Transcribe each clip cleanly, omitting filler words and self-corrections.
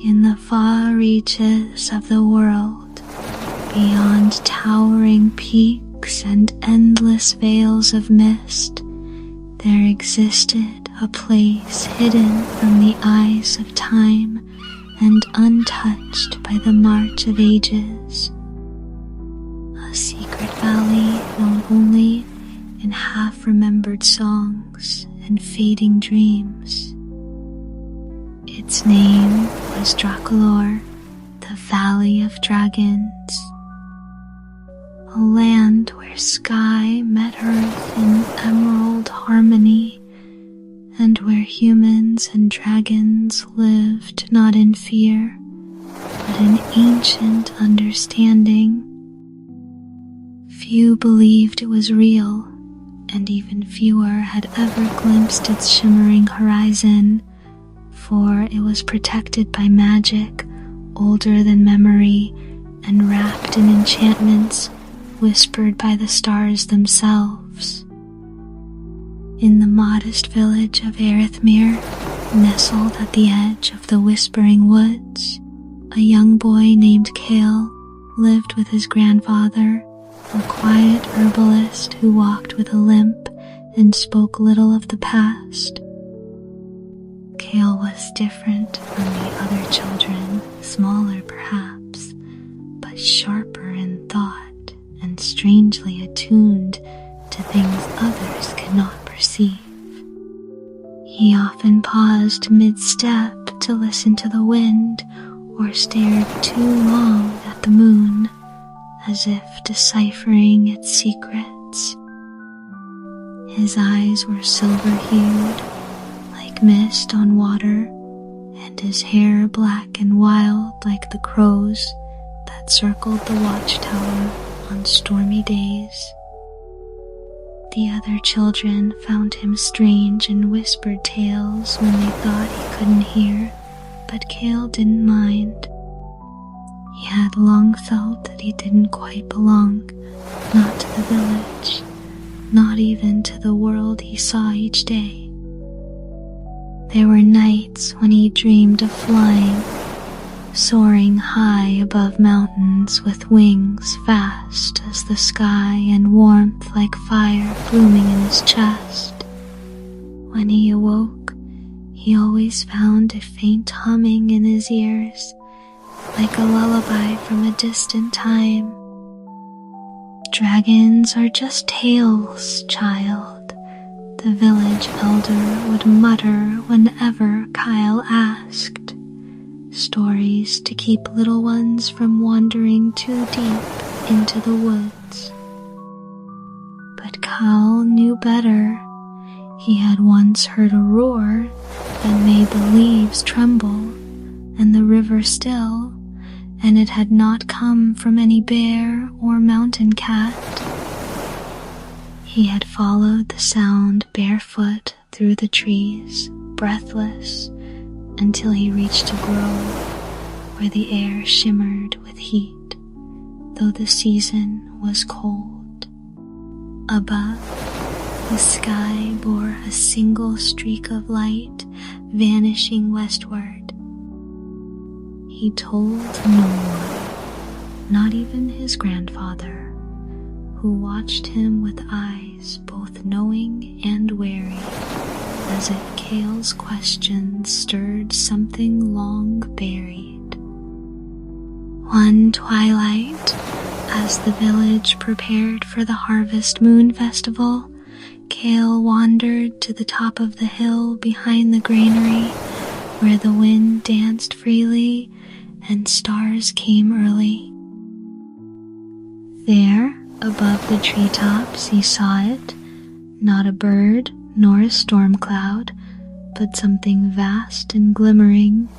In the far reaches of the world, beyond towering peaks and endless veils of mist, there existed a place hidden from the eyes of time and untouched by the march of ages. A secret valley known only in half-remembered songs and fading dreams. Its name was Drakhalor, the Valley of Dragons. A land where sky met earth in emerald harmony, and where humans and dragons lived not in fear, but in ancient understanding. Few believed it was real, and even fewer had ever glimpsed its shimmering horizon, for it was protected by magic older than memory and wrapped in enchantments whispered by the stars themselves. In the modest village of Erithmere, nestled at the edge of the Whispering Woods, a young boy named Kale lived with his grandfather, a quiet herbalist who walked with a limp and spoke little of the past. Kale was different from the other children, smaller perhaps, but sharper in thought and strangely attuned to things others cannot perceive. He often paused mid-step to listen to the wind or stared too long at the moon, as if deciphering its secrets. His eyes were silver-hued, like mist on water, and his hair black and wild like the crows that circled the watchtower on stormy days. The other children found him strange and whispered tales when they thought he couldn't hear, but Kale didn't mind. He had long felt that he didn't quite belong, not to the village, not even to the world he saw each day. There were nights when he dreamed of flying, soaring high above mountains with wings vast as the sky and warmth like fire blooming in his chest. When he awoke, he always found a faint humming in his ears, like a lullaby from a distant time. "Dragons are just tales, child," the village elder would mutter whenever Kyle asked. Stories to keep little ones from wandering too deep into the woods. But Kyle knew better. He had once heard a roar that made the leaves tremble and the river still, and it had not come from any bear or mountain cat. He had followed the sound barefoot through the trees, breathless, until he reached a grove where the air shimmered with heat, though the season was cold. Above, the sky bore a single streak of light vanishing westward. He told no one, not even his grandfather, who watched him with eyes both knowing and wary, as if Kale's questions stirred something long buried. One twilight, as the village prepared for the Harvest Moon Festival, Kale wandered to the top of the hill behind the granary, where the wind danced freely and stars came early. There, above the treetops, he saw it, not a bird nor a storm cloud, but something vast and glimmering,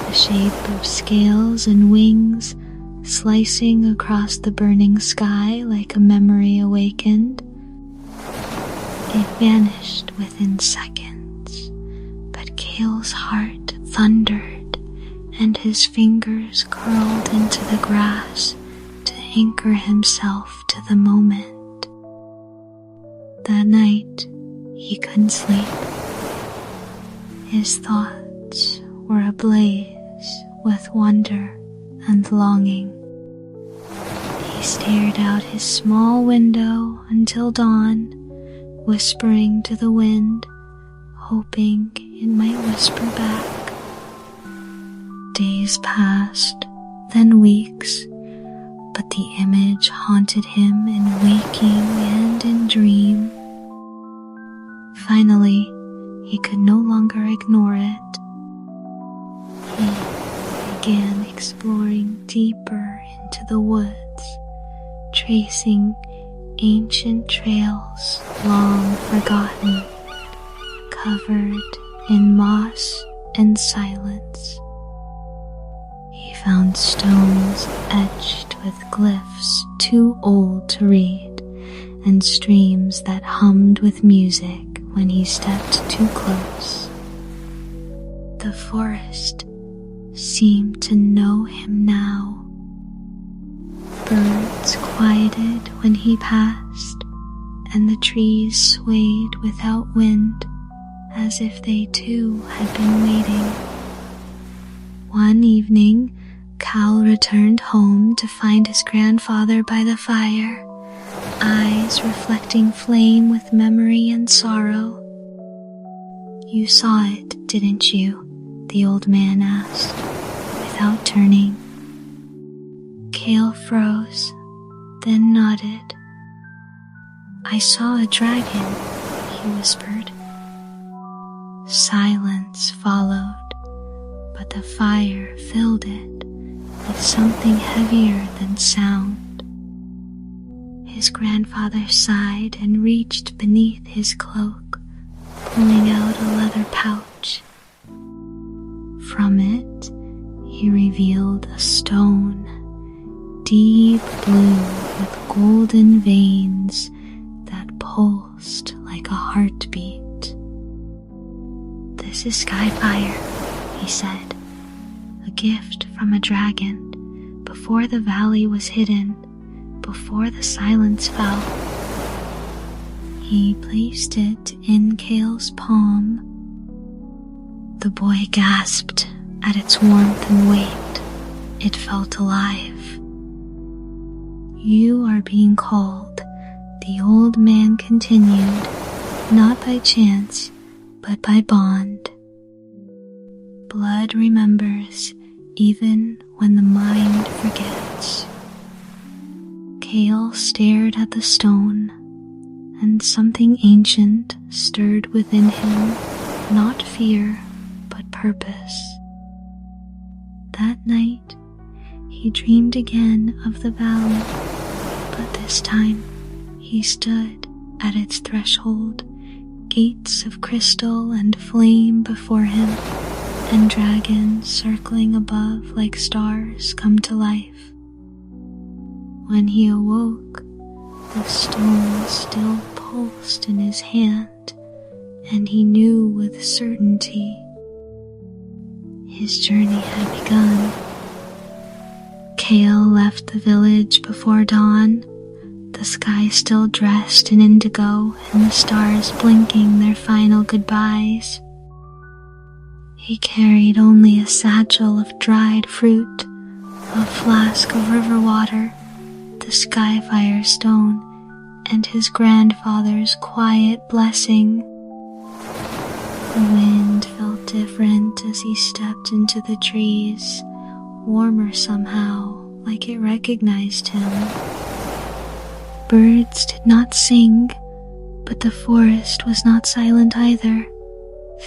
the shape of scales and wings, slicing across the burning sky like a memory awakened. It vanished within seconds, but Kale's heart thundered, and his fingers curled into the grass to anchor himself to the moment. That night, he couldn't sleep. His thoughts were ablaze with wonder and longing. He stared out his small window until dawn, whispering to the wind, hoping it might whisper back. Days passed, then weeks, but the image haunted him in waking and in dream. Finally, he could no longer ignore it. He began exploring deeper into the woods, tracing ancient trails long forgotten, covered in moss and silence. He found stones etched with glyphs too old to read, and streams that hummed with music when he stepped too close. The forest seemed to know him now. Birds quieted when he passed, and the trees swayed without wind, as if they too had been waiting. One evening, Cal returned home to find his grandfather by the fire, eyes reflecting flame with memory and sorrow. "You saw it, didn't you?" the old man asked, without turning. Cale froze, then nodded. "I saw a dragon," he whispered. Silence followed, but the fire filled it with something heavier than sound. His grandfather sighed and reached beneath his cloak, pulling out a leather pouch. From it, he revealed a stone, deep blue with golden veins that pulsed like a heartbeat. "This is Skyfire," he said, "a gift from a dragon, before the valley was hidden, before the silence fell." He placed it in Cale's palm. The boy gasped at its warmth and weight. It felt alive. "You are being called," the old man continued, "not by chance, but by bond. Blood remembers even when the mind forgets." Cale stared at the stone, and something ancient stirred within him, not fear, but purpose. That night, he dreamed again of the valley, but this time he stood at its threshold, gates of crystal and flame before him, and dragons circling above like stars come to life. When he awoke, the stone still pulsed in his hand, and he knew with certainty his journey had begun. Cale left the village before dawn, the sky still dressed in indigo and the stars blinking their final goodbyes. He carried only a satchel of dried fruit, a flask of river water, the Skyfire stone, and his grandfather's quiet blessing. The wind felt different as he stepped into the trees, warmer somehow, like it recognized him. Birds did not sing, but the forest was not silent either,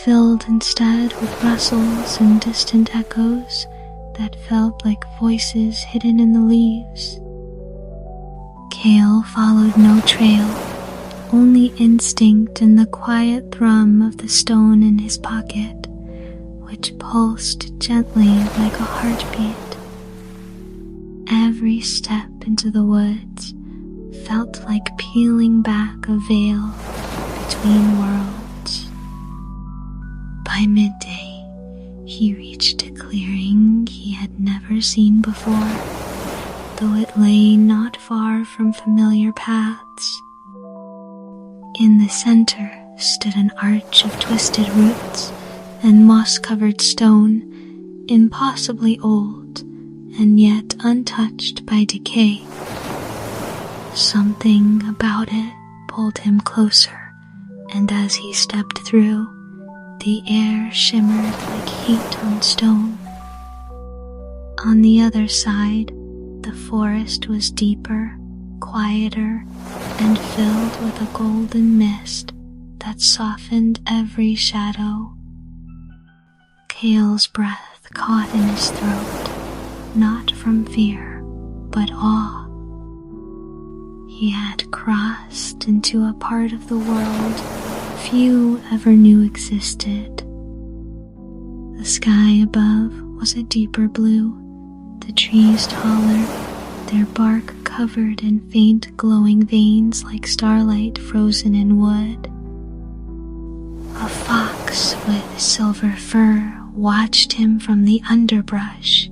filled instead with rustles and distant echoes that felt like voices hidden in the leaves. Cale followed no trail, only instinct and the quiet thrum of the stone in his pocket, which pulsed gently like a heartbeat. Every step into the woods felt like peeling back a veil between worlds. By midday, he reached a clearing he had never seen before, though it lay not far from familiar paths. In the center stood an arch of twisted roots and moss-covered stone, impossibly old and yet untouched by decay. Something about it pulled him closer, and as he stepped through, the air shimmered like heat on stone. On the other side, the forest was deeper, quieter, and filled with a golden mist that softened every shadow. Kale's breath caught in his throat, not from fear, but awe. He had crossed into a part of the world few ever knew existed. The sky above was a deeper blue, the trees taller, their bark covered in faint glowing veins like starlight frozen in wood. A fox with silver fur watched him from the underbrush,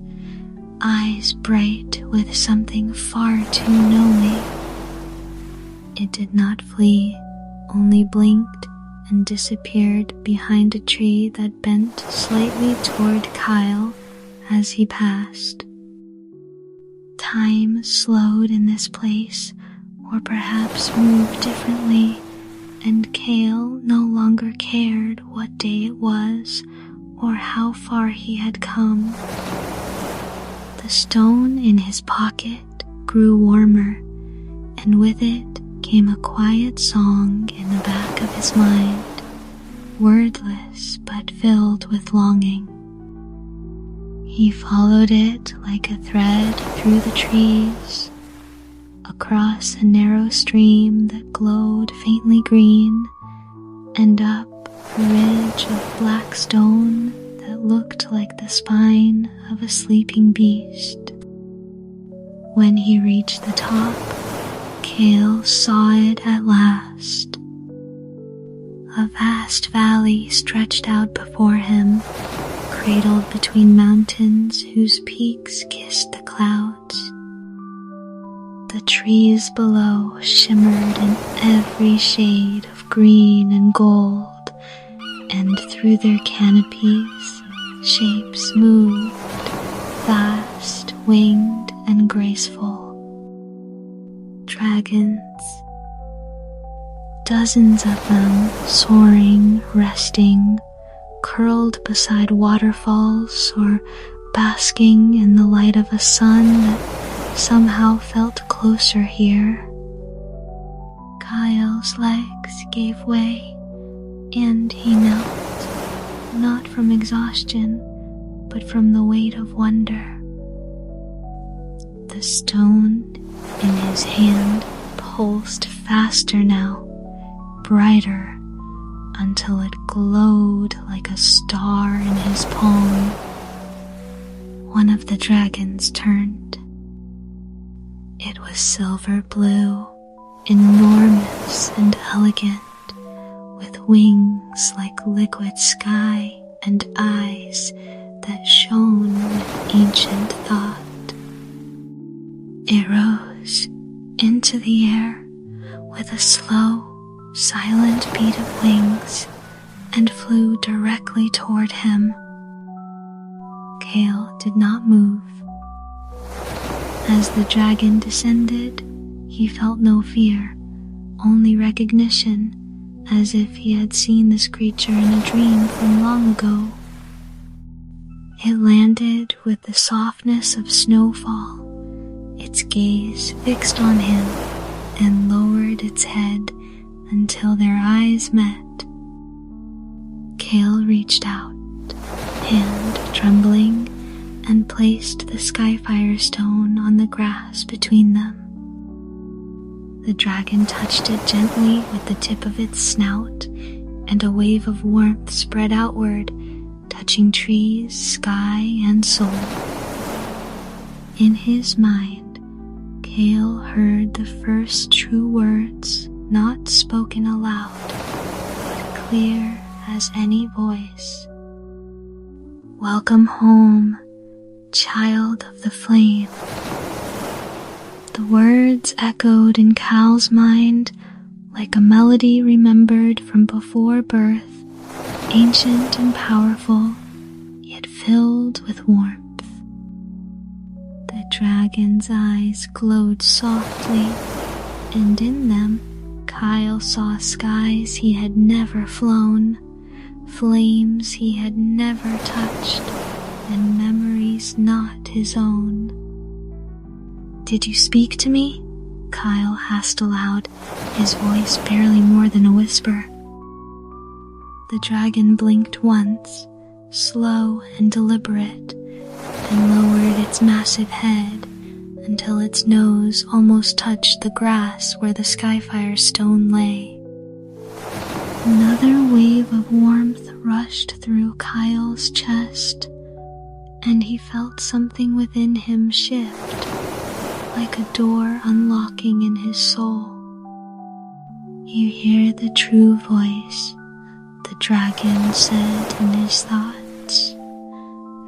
eyes bright with something far too knowing. It did not flee, only blinked and disappeared behind a tree that bent slightly toward Kyle as he passed. Time slowed in this place, or perhaps moved differently, and Kale no longer cared what day it was or how far he had come. The stone in his pocket grew warmer, and with it came a quiet song in the back of his mind, wordless but filled with longing. He followed it like a thread through the trees, across a narrow stream that glowed faintly green, and up a ridge of black stone that looked like the spine of a sleeping beast. When he reached the top, Kale saw it at last. A vast valley stretched out before him, cradled between mountains whose peaks kissed the clouds. The trees below shimmered in every shade of green and gold, and through their canopies, shapes moved, vast, winged, and graceful. Dragons. Dozens of them, soaring, resting, curled beside waterfalls or basking in the light of a sun that somehow felt closer here. Kyle's legs gave way, and he knelt, not from exhaustion, but from the weight of wonder. The stone in his hand pulsed faster now, brighter, until it glowed like a star in his palm. One of the dragons turned. It was silver blue, enormous and elegant, with wings like liquid sky and eyes that shone with ancient thought. It rose into the air with a slow, silent beat of wings and flew directly toward him. Kale did not move. As the dragon descended, he felt no fear, only recognition, as if he had seen this creature in a dream from long ago. It landed with the softness of snowfall, its gaze fixed on him, and lowered its head until their eyes met. Kale reached out, hand trembling, and placed the skyfire stone on the grass between them. The dragon touched it gently with the tip of its snout, and a wave of warmth spread outward, touching trees, sky, and soul. In his mind, Kale heard the first true words, not spoken aloud, but clear as any voice. "Welcome home, child of the flame." The words echoed in Cal's mind like a melody remembered from before birth, ancient and powerful, yet filled with warmth. The dragon's eyes glowed softly, and in them Kyle saw skies he had never flown, flames he had never touched, and memories not his own. "Did you speak to me?" Kyle asked aloud, his voice barely more than a whisper. The dragon blinked once, slow and deliberate, and lowered its massive head until its nose almost touched the grass where the Skyfire stone lay. Another wave of warmth rushed through Kyle's chest, and he felt something within him shift, like a door unlocking in his soul. "You hear the true voice," the dragon said in his thoughts,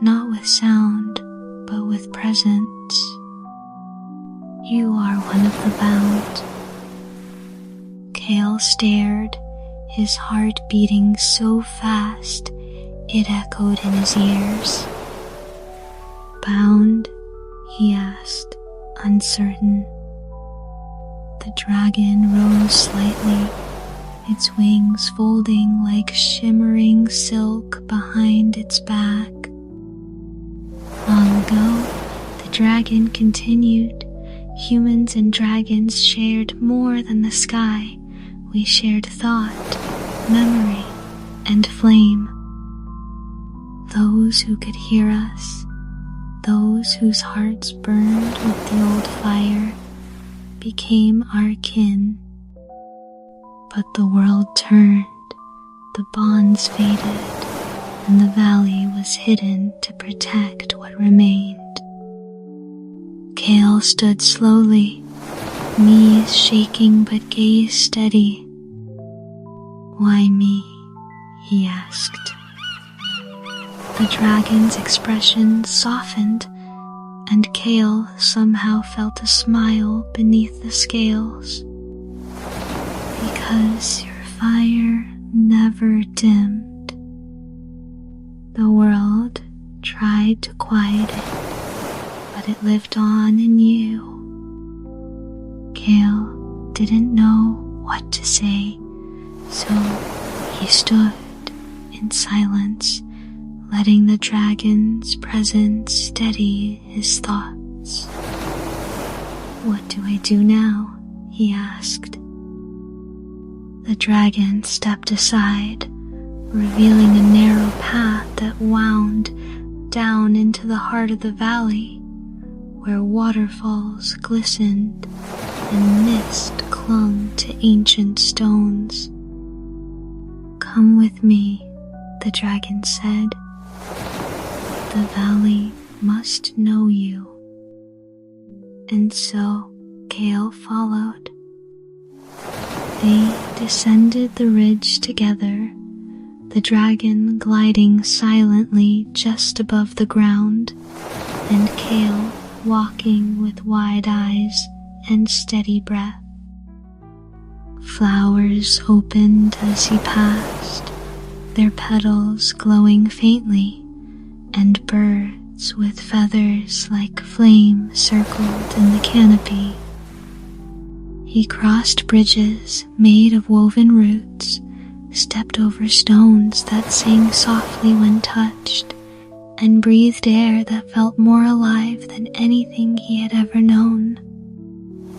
"not with sound, but with presence. You are one of the bound." Kale stared, his heart beating so fast it echoed in his ears. "Bound?" he asked, uncertain. The dragon rose slightly, its wings folding like shimmering silk behind its back. Long ago, the dragon continued, humans and dragons shared more than the sky. We shared thought, memory, and flame. Those who could hear us, those whose hearts burned with the old fire, became our kin. But the world turned, the bonds faded, and the valley was hidden to protect what remained. Kale stood slowly, knees shaking but gaze steady. "Why me?" he asked. The dragon's expression softened, and Kale somehow felt a smile beneath the scales. "Because your fire never dimmed. The world tried to quiet it, but it lived on in you." Kale didn't know what to say, so he stood in silence, letting the dragon's presence steady his thoughts. "What do I do now?" he asked. The dragon stepped aside, revealing a narrow path that wound down into the heart of the valley, where waterfalls glistened and mist clung to ancient stones. "Come with me," the dragon said. "The valley must know you." And so Kale followed. They descended the ridge together, the dragon gliding silently just above the ground, and Kale walking with wide eyes and steady breath. Flowers opened as he passed, their petals glowing faintly, and birds with feathers like flame circled in the canopy. He crossed bridges made of woven roots, stepped over stones that sang softly when touched, and breathed air that felt more alive than anything he had ever known.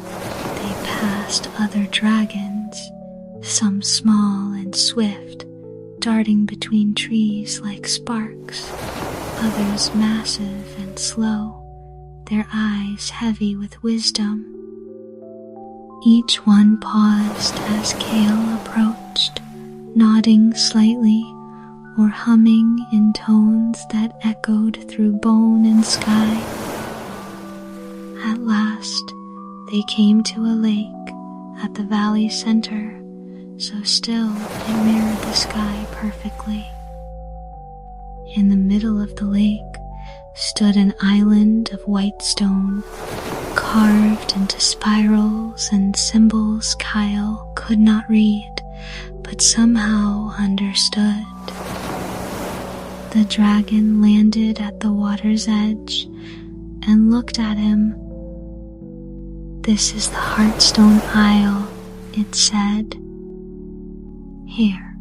They passed other dragons, some small and swift, darting between trees like sparks, others massive and slow, their eyes heavy with wisdom. Each one paused as Kale approached, nodding slightly or humming in tones that echoed through bone and sky. At last, they came to a lake at the valley center, so still it mirrored the sky perfectly. In the middle of the lake stood an island of white stone, carved into spirals and symbols Kyle could not read, but somehow understood. The dragon landed at the water's edge and looked at him. "This is the Heartstone Isle," it said. "Here,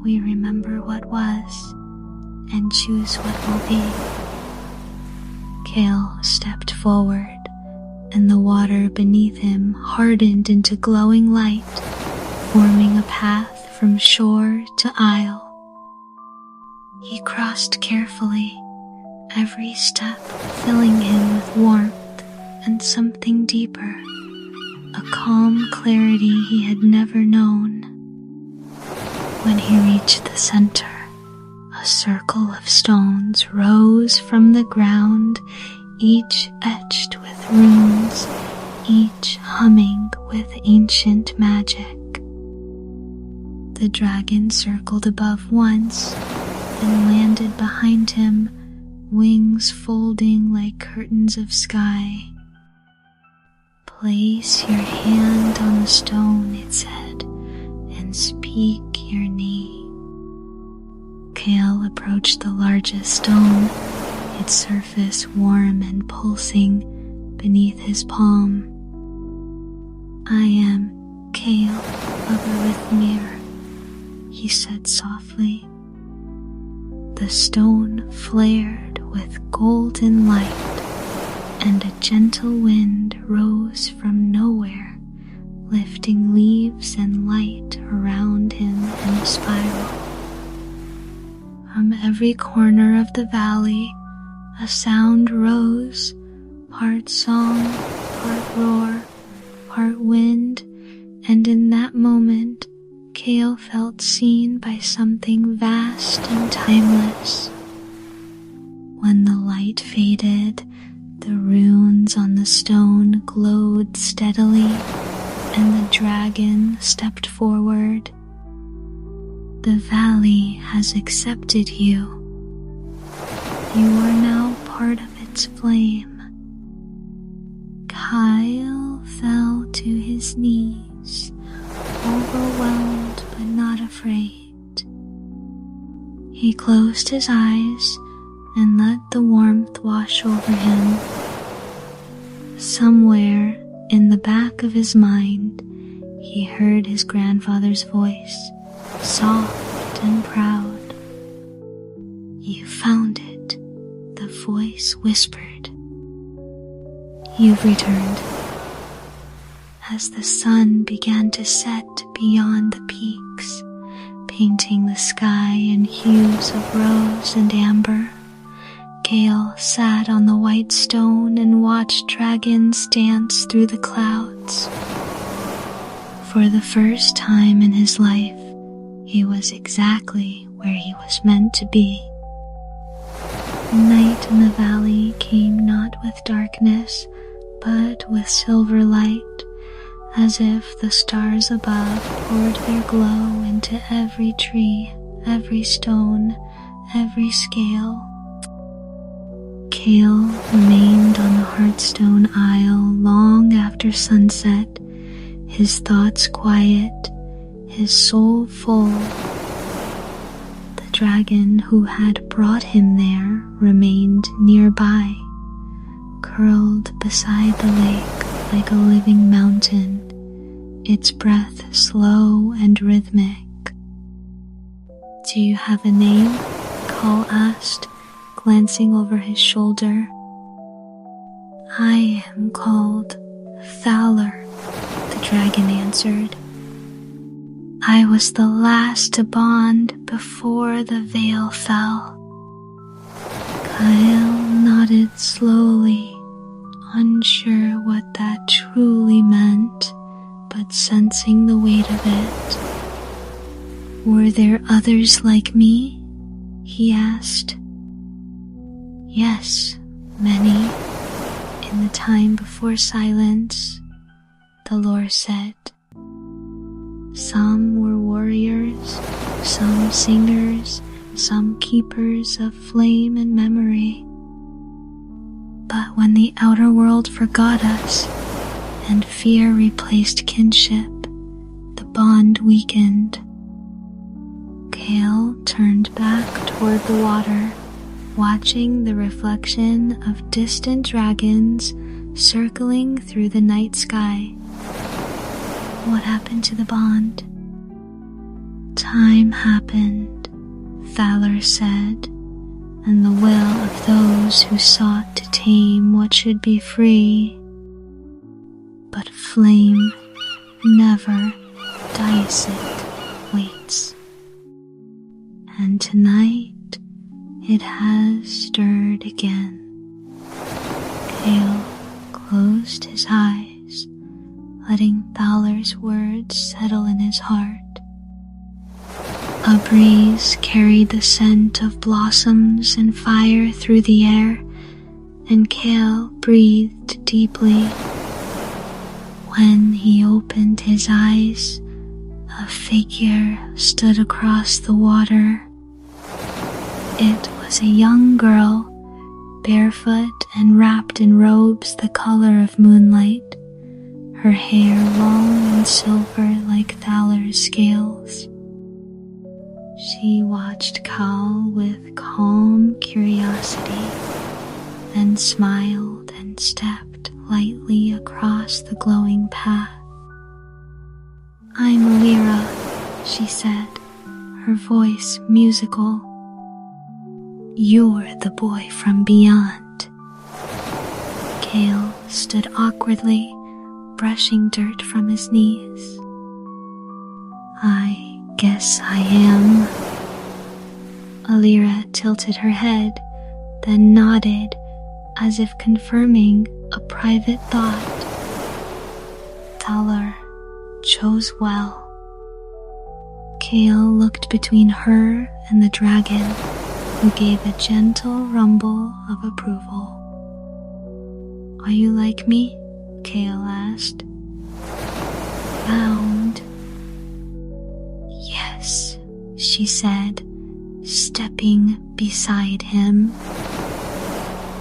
we remember what was and choose what will be." Kale stepped forward, and the water beneath him hardened into glowing light, forming a path from shore to isle. He crossed carefully, every step filling him with warmth and something deeper, a calm clarity he had never known. When he reached the center, a circle of stones rose from the ground, each etched with runes, each humming with ancient magic. The dragon circled above once and landed behind him, wings folding like curtains of sky. "Place your hand on the stone," it said, "and speak your name." Kale approached the largest stone, its surface warm and pulsing beneath his palm. "I am Kale of Arithmere," he said softly. The stone flared with golden light, and a gentle wind rose from nowhere, lifting leaves and light around him in a spiral. From every corner of the valley, a sound rose, part song, part roar, part wind, and in that moment, Kale felt seen by something vast and timeless. When the light faded, the runes on the stone glowed steadily, and the dragon stepped forward. "The valley has accepted you. You are now part of its flame." Kyle fell to his knees, overwhelmed but not afraid. He closed his eyes and let the warmth wash over him. Somewhere in the back of his mind, he heard his grandfather's voice, soft and proud. "You found it," the voice whispered. "You've returned." As the sun began to set beyond the peaks, painting the sky in hues of rose and amber, Kale sat on the white stone and watched dragons dance through the clouds. For the first time in his life, he was exactly where he was meant to be. Night in the valley came not with darkness, but with silver light, as if the stars above poured their glow into every tree, every stone, every scale. Kale remained on the Heartstone Isle long after sunset, his thoughts quiet, his soul full. The dragon who had brought him there remained nearby, curled beside the lake like a living mountain, its breath slow and rhythmic. "Do you have a name?" Kal asked, glancing over his shoulder. "I am called Thaler," the dragon answered. "I was the last to bond before the veil fell." Kyle nodded slowly, unsure what that truly meant, but sensing the weight of it. "Were there others like me?" he asked. "Yes, many, in the time before silence," the lore said. "Some were warriors, some singers, some keepers of flame and memory. But when the outer world forgot us, and fear replaced kinship, the bond weakened." Kale turned back toward the water, watching the reflection of distant dragons circling through the night sky. What happened to the bond? Time happened, Thalor said, and the will of those who sought to tame what should be free. But flame never dies, it waits. And tonight it has stirred again. Kale closed his eyes, letting Thalor's words settle in his heart. A breeze carried the scent of blossoms and fire through the air, and Kale breathed deeply. When he opened his eyes, a figure stood across the water. It was a young girl, barefoot and wrapped in robes the color of moonlight, her hair long and silver like Thalor's scales. She watched Kal with calm curiosity, then smiled and stepped lightly across the glowing path. "I'm Alira," she said, her voice musical. "You're the boy from beyond." Kale stood awkwardly, brushing dirt from his knees. "I guess I am." Alira tilted her head, then nodded as if confirming a private thought. Thalor chose well. Kale looked between her and the dragon, who gave a gentle rumble of approval. "Are you like me?" Kale asked. "Bound?" "Yes," she said, stepping beside him.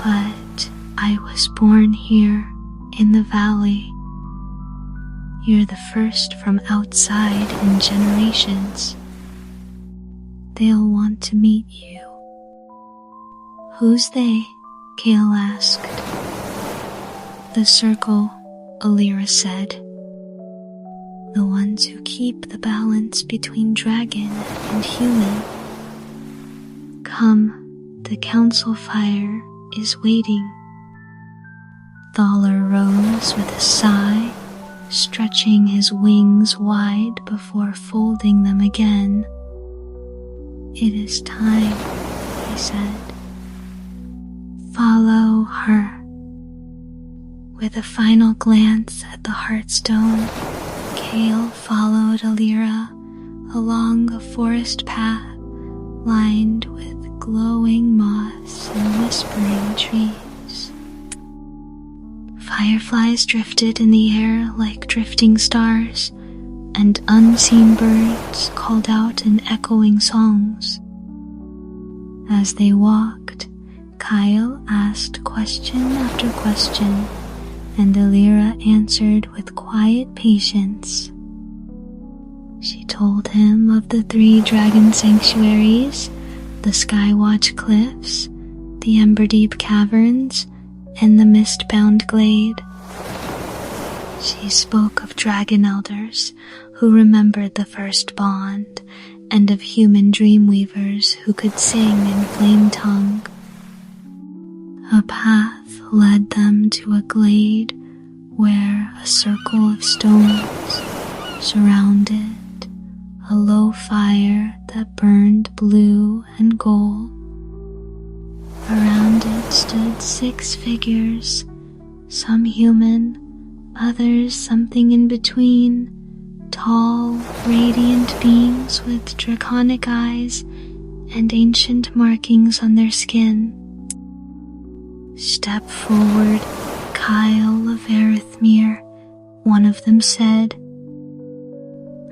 "But I was born here in the valley. You're the first from outside in generations. They'll want to meet you." "Who's they?" Kale asked. "The circle," Alira said. "The ones who keep the balance between dragon and human. Come, the council fire is waiting." Thalor rose with a sigh, stretching his wings wide before folding them again. "It is time," he said. "Follow her." With a final glance at the Heartstone, Kale followed Alira along a forest path lined with glowing moss and whispering trees. Fireflies drifted in the air like drifting stars, and unseen birds called out in echoing songs. As they walked, Kyle asked question after question, and Alira answered with quiet patience. She told him of the 3 dragon sanctuaries, the Skywatch Cliffs, the Emberdeep Caverns, and the mist-bound glade. She spoke of dragon elders who remembered the first bond, and of human dreamweavers who could sing in flame tongue. A path led them to a glade where a circle of stones surrounded a low fire that burned blue and gold. Around it stood 6 figures, some human, others something in between, tall, radiant beings with draconic eyes and ancient markings on their skin. "Step forward, Kyle of Erithmere," one of them said.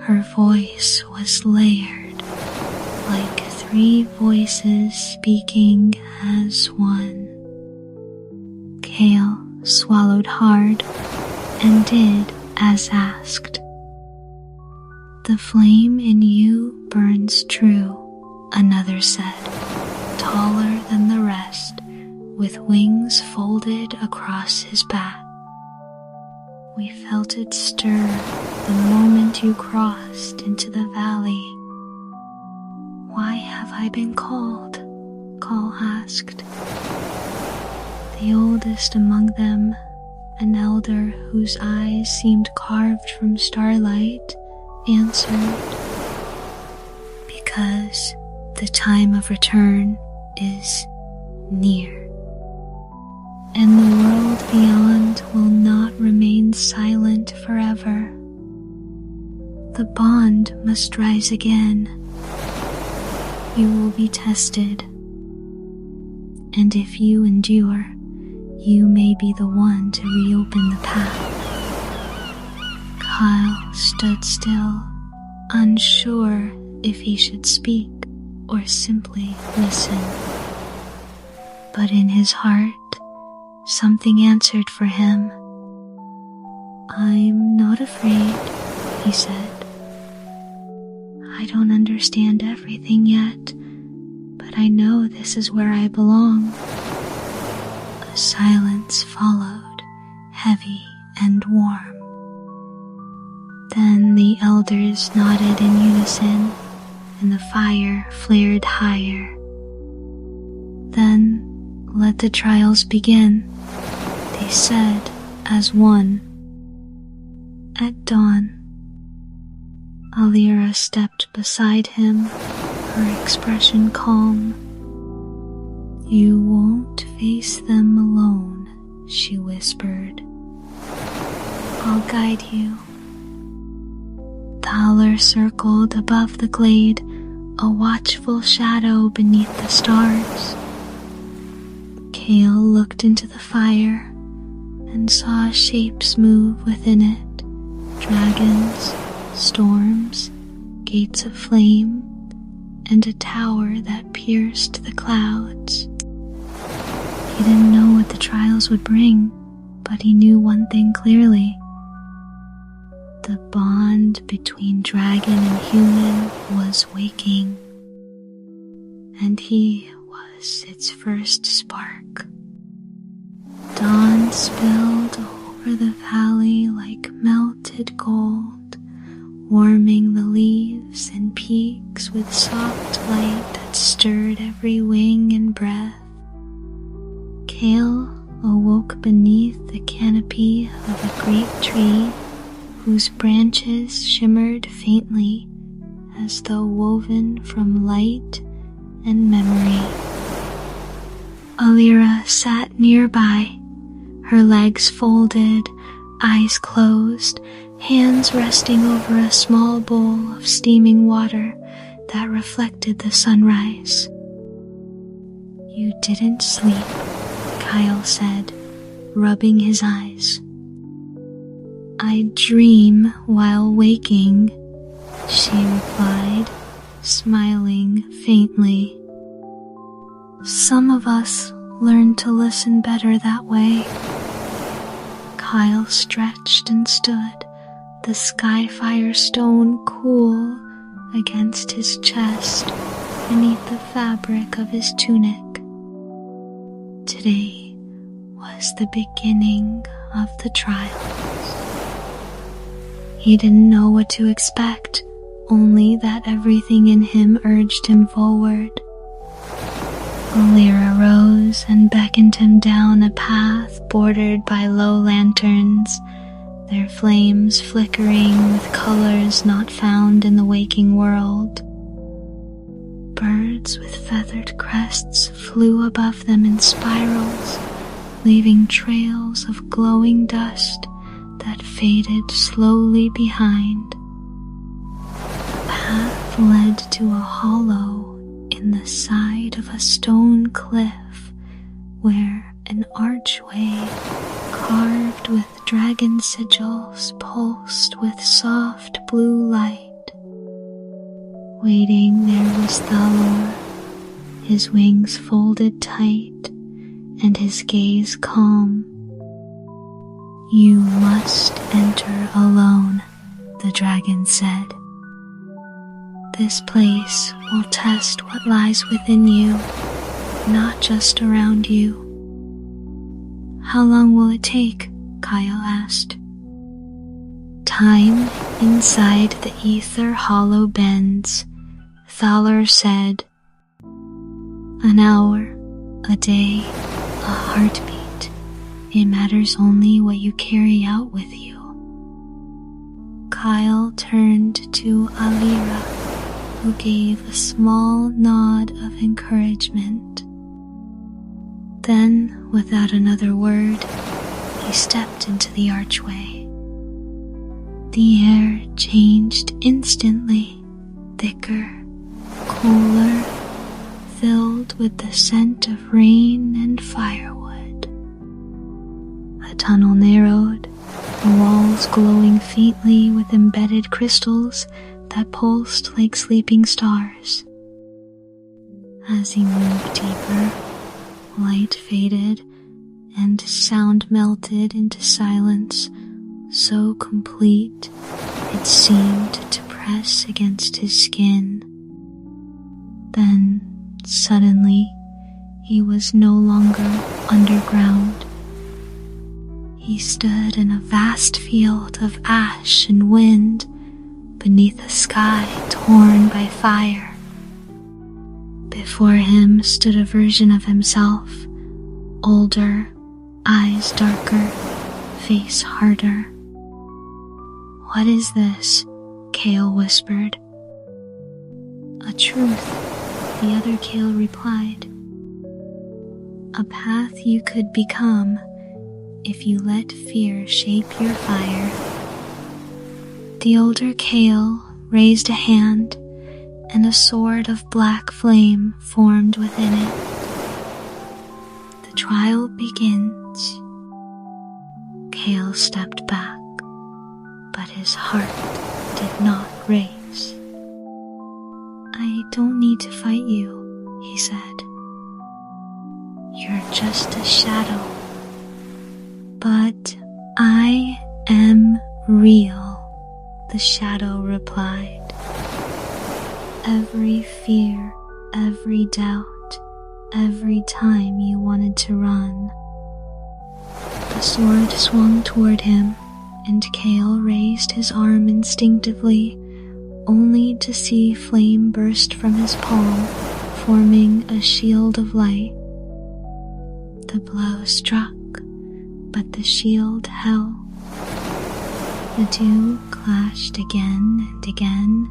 Her voice was layered, like 3 voices speaking as one. Kale swallowed hard and did as asked. "The flame in you burns true," another said, taller than the rest, with wings folded across his back. We felt it stir the moment you crossed into the valley. Why have I been called? Call asked. The oldest among them, an elder whose eyes seemed carved from starlight, answered, because the time of return is near, and the world beyond will not remain silent forever. The bond must rise again. You will be tested, and if you endure, you may be the one to reopen the path. Kyle stood still, unsure if he should speak or simply listen. But in his heart, something answered for him. I'm not afraid, he said. I don't understand everything yet, but I know this is where I belong. A silence followed, heavy and warm. Then the elders nodded in unison, and the fire flared higher. Then let the trials begin, they said as one. At dawn, Alira stepped beside him, her expression calm. You won't face them alone, she whispered. I'll guide you. Thaler circled above the glade, a watchful shadow beneath the stars. Kale looked into the fire and saw shapes move within it, dragons, storms, gates of flame, and a tower that pierced the clouds. He didn't know what the trials would bring, but he knew one thing clearly. The bond between dragon and human was waking, and he was its first spark. Dawn spilled over the valley like melted gold, warming the leaves and peaks with soft light that stirred every wing and breath. Kale awoke beneath the canopy of a great tree whose branches shimmered faintly as though woven from light and memory. Alira sat nearby, her legs folded, eyes closed, hands resting over a small bowl of steaming water that reflected the sunrise. You didn't sleep, Kyle said, rubbing his eyes. I dream while waking, she replied, smiling faintly. Some of us learn to listen better that way. Kyle stretched and stood, the skyfire stone cool against his chest beneath the fabric of his tunic. Today was the beginning of the trials. He didn't know what to expect, only that everything in him urged him forward. Alira rose and beckoned him down a path bordered by low lanterns, their flames flickering with colors not found in the waking world. Birds with feathered crests flew above them in spirals, leaving trails of glowing dust that faded slowly behind. The path led to a hollow in the side of a stone cliff where an archway carved with dragon sigils pulsed with soft blue light. Waiting there was Thalor, his wings folded tight and his gaze calm. You must enter alone, the dragon said. this place will test what lies within you, not just around you. How long will it take? Kyle asked. Time inside the ether hollow bends, Thalor said. An hour, a day, a heartbeat. It matters only what you carry out with you. Kyle turned to Alira, who gave a small nod of encouragement. Then, without another word, he stepped into the archway. The air changed instantly, thicker, cooler, filled with the scent of rain and firewood. The tunnel narrowed, the walls glowing faintly with embedded crystals that pulsed like sleeping stars. As he moved deeper, light faded and sound melted into silence so complete it seemed to press against his skin. Then, suddenly, he was no longer underground. He stood in a vast field of ash and wind beneath a sky torn by fire. Before him stood a version of himself, older, eyes darker, face harder. What is this? Kale whispered. A truth, the other Kale replied. A path you could become if you let fear shape your fire. The older Kale raised a hand, and a sword of black flame formed within it. The trial begins. Kale stepped back, but his heart did not race. I don't need to fight you, he said. You're just a shadow. But I am real, the shadow replied. Every fear, every doubt, every time you wanted to run. The sword swung toward him, and Kale raised his arm instinctively, only to see flame burst from his palm, forming a shield of light. The blow struck, but the shield held. The two clashed again and again,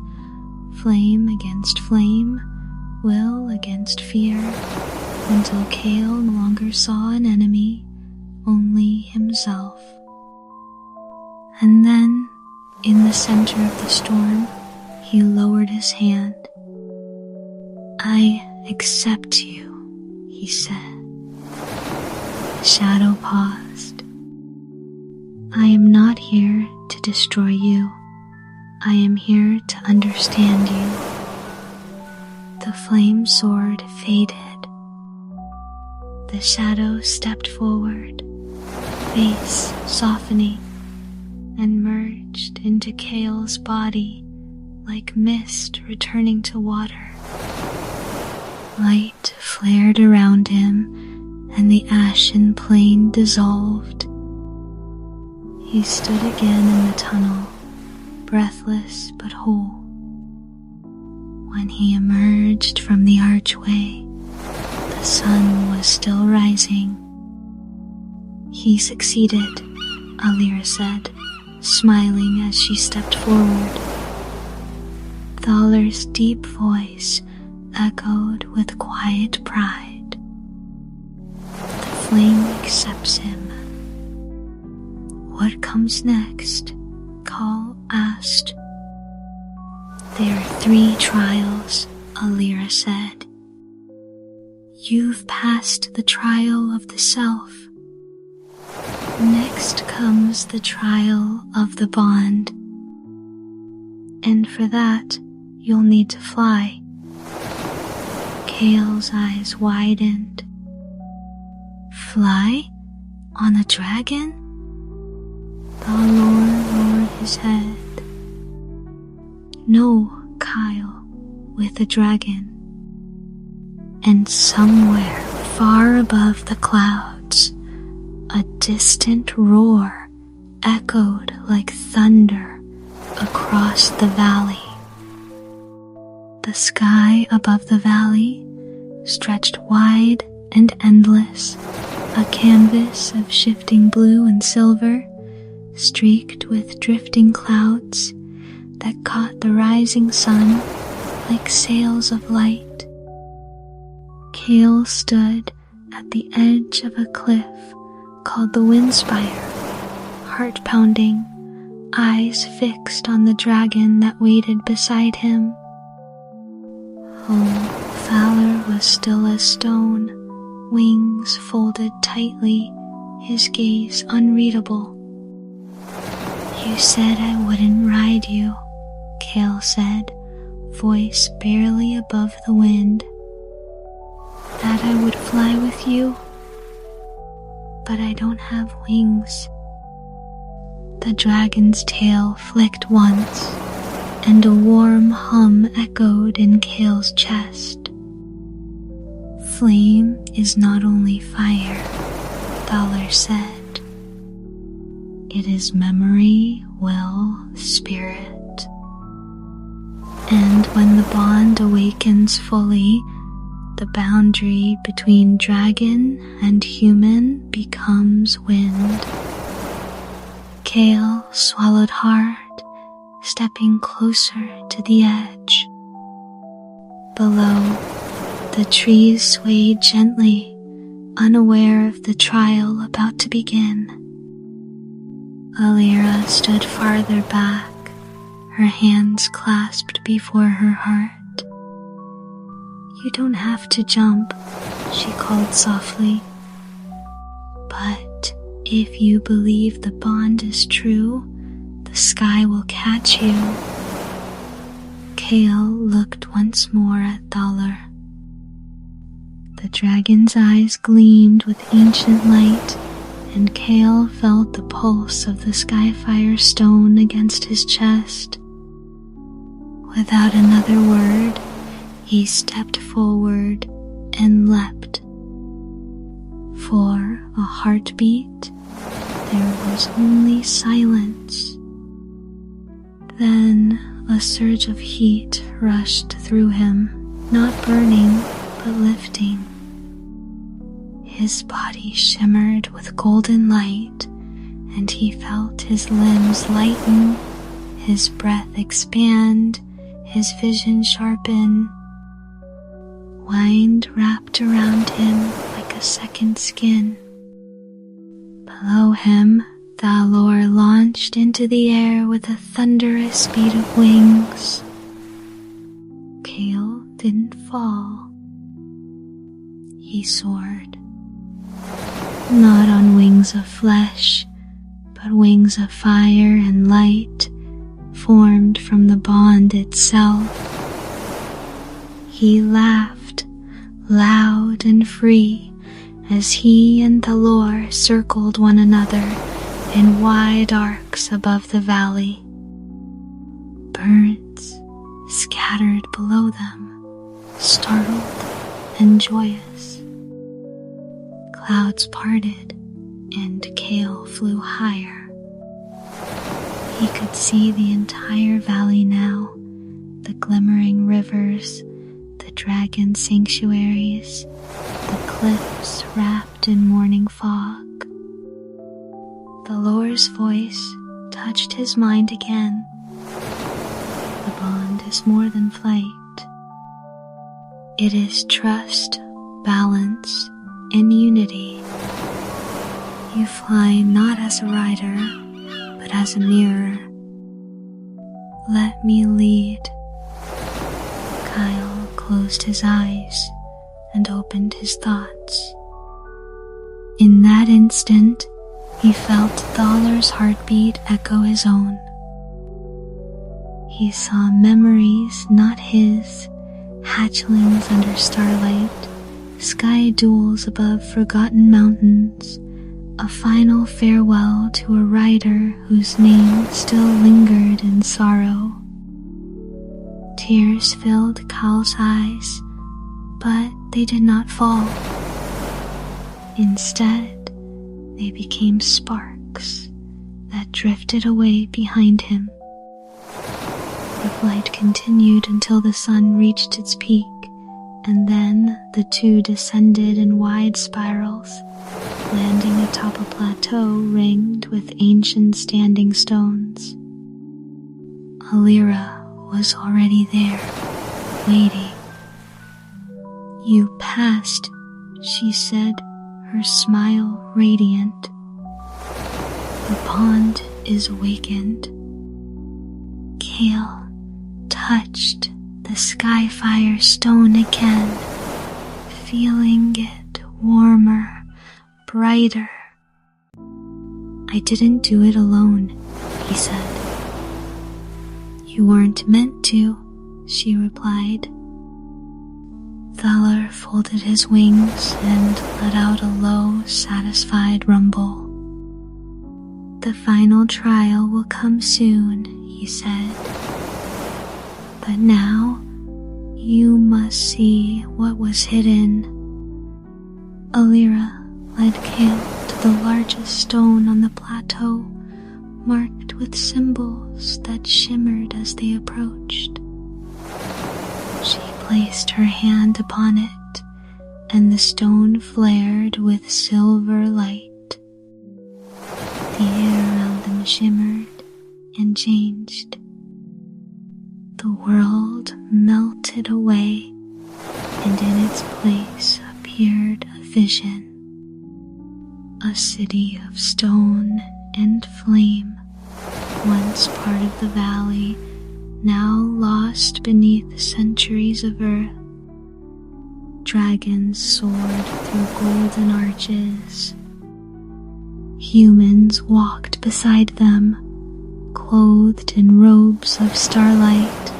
flame against flame, will against fear, until Kale no longer saw an enemy, only himself. And then, in the center of the storm, he lowered his hand. I accept you, he said. The shadow paused. I am not here to destroy you. I am here to understand you. The flame sword faded. The shadow stepped forward, face softening, and merged into Kale's body like mist returning to water. Light flared around him, and the ashen plain dissolved. He stood again in the tunnel, breathless but whole. When he emerged from the archway, the sun was still rising. He succeeded, Alira said, smiling as she stepped forward. Thalor's deep voice echoed with quiet pride. The flame accepts him. What comes next? Kal asked. There are 3 trials, Alira said. You've passed the trial of the self. Next comes the trial of the bond. And for that, you'll need to fly. Kale's eyes widened. Fly? On a dragon? Drakhalor lowered his head. No, Kyle, with a dragon. And somewhere far above the clouds, a distant roar echoed like thunder across the valley. The sky above the valley stretched wide and endless, a canvas of shifting blue and silver, streaked with drifting clouds that caught the rising sun like sails of light. Kale stood at the edge of a cliff called the Windspire, heart-pounding, eyes fixed on the dragon that waited beside him. Oh, Thalor was still as stone, wings folded tightly, his gaze unreadable. "You said I wouldn't ride you," Kale said, voice barely above the wind. "That I would fly with you, but I don't have wings." The dragon's tail flicked once, and a warm hum echoed in Kale's chest. "Flame is not only fire," Thalor said. "It is memory, will, spirit. And when the bond awakens fully, the boundary between dragon and human becomes wind." Kale swallowed hard, stepping closer to the edge. Below, the trees swayed gently, unaware of the trial about to begin. Alira stood farther back, her hands clasped before her heart. "You don't have to jump," she called softly. "But if you believe the bond is true, the sky will catch you." Kale looked once more at Thalor. The dragon's eyes gleamed with ancient light, and Kale felt the pulse of the skyfire stone against his chest. Without another word, he stepped forward and leapt. For a heartbeat, there was only silence. Then a surge of heat rushed through him, not burning, but lifting. His body shimmered with golden light, and he felt his limbs lighten, his breath expand, his vision sharpen. Wind wrapped around him like a second skin. Below him, Drakhalor launched into the air with a thunderous beat of wings. Kale didn't fall. He soared. Not on wings of flesh, but wings of fire and light, formed from the bond itself. He laughed, loud and free, as he and Drakhalor circled one another in wide arcs above the valley. Birds scattered below them, startled and joyous. Clouds parted, and Kale flew higher. He could see the entire valley now, the glimmering rivers, the dragon sanctuaries, the cliffs wrapped in morning fog. Drakhalor's voice touched his mind again. The bond is more than flight. It is trust, balance, and unity. You fly not as a rider, but as a mirror. Let me lead. Kyle closed his eyes and opened his thoughts. In that instant, he felt Thalor's heartbeat echo his own. He saw memories not his, hatchlings under starlight, sky duels above forgotten mountains, a final farewell to a rider whose name still lingered in sorrow. Tears filled Cal's eyes, but they did not fall. Instead, they became sparks that drifted away behind him. The flight continued until the sun reached its peak, and then the two descended in wide spirals, landing atop a plateau ringed with ancient standing stones. Alira was already there, waiting. "You passed," she said, her smile radiant. "The pond is awakened." Kale touched the skyfire stone again, feeling it warmer, brighter. "I didn't do it alone," he said. "You weren't meant to," she replied. Thaler folded his wings and let out a low, satisfied rumble. "The final trial will come soon," he said. "But now, you must see what was hidden." Alira led Kale to the largest stone on the plateau, marked with symbols that shimmered as they approached. She placed her hand upon it, and the stone flared with silver light. The air around them shimmered and changed. The world melted away, and in its place appeared a vision. A city of stone and flame, once part of the valley, now lost beneath centuries of earth. Dragons soared through golden arches. Humans walked beside them, clothed in robes of starlight,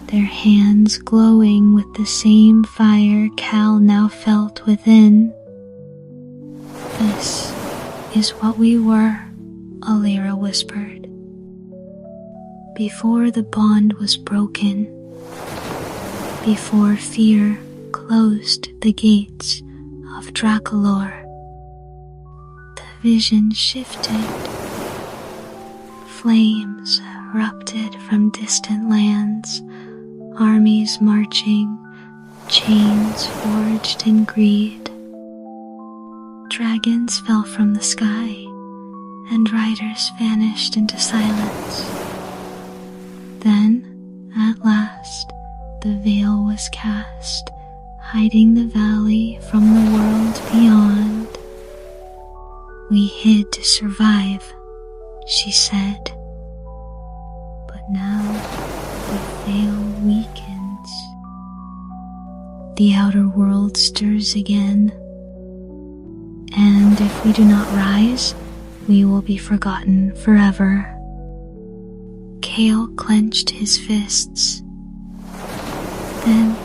their hands glowing with the same fire Cal now felt within. "This is what we were," Alira whispered. "Before the bond was broken, before fear closed the gates of Drakhalor, the vision shifted. Flames erupted from distant lands, armies marching, chains forged in greed. Dragons fell from the sky, and riders vanished into silence. Then, at last, the veil was cast, hiding the valley from the world beyond. "We hid to survive," she said. "But now the veil weakens. The outer world stirs again. And if we do not rise, we will be forgotten forever." Kale clenched his fists. "Then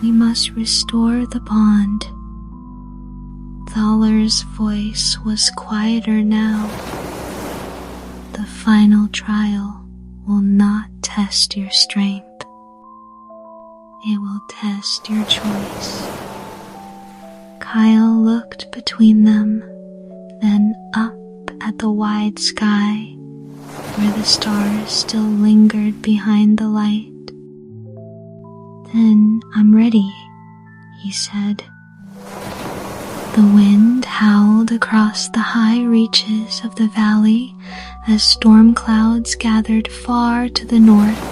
we must restore the bond." Thaler's voice was quieter now. "The final trial will not test your strength. It will test your choice." Kyle looked between them, then up at the wide sky, where the stars still lingered behind the light. "Then I'm ready," he said. The wind howled across the high reaches of the valley as storm clouds gathered far to the north,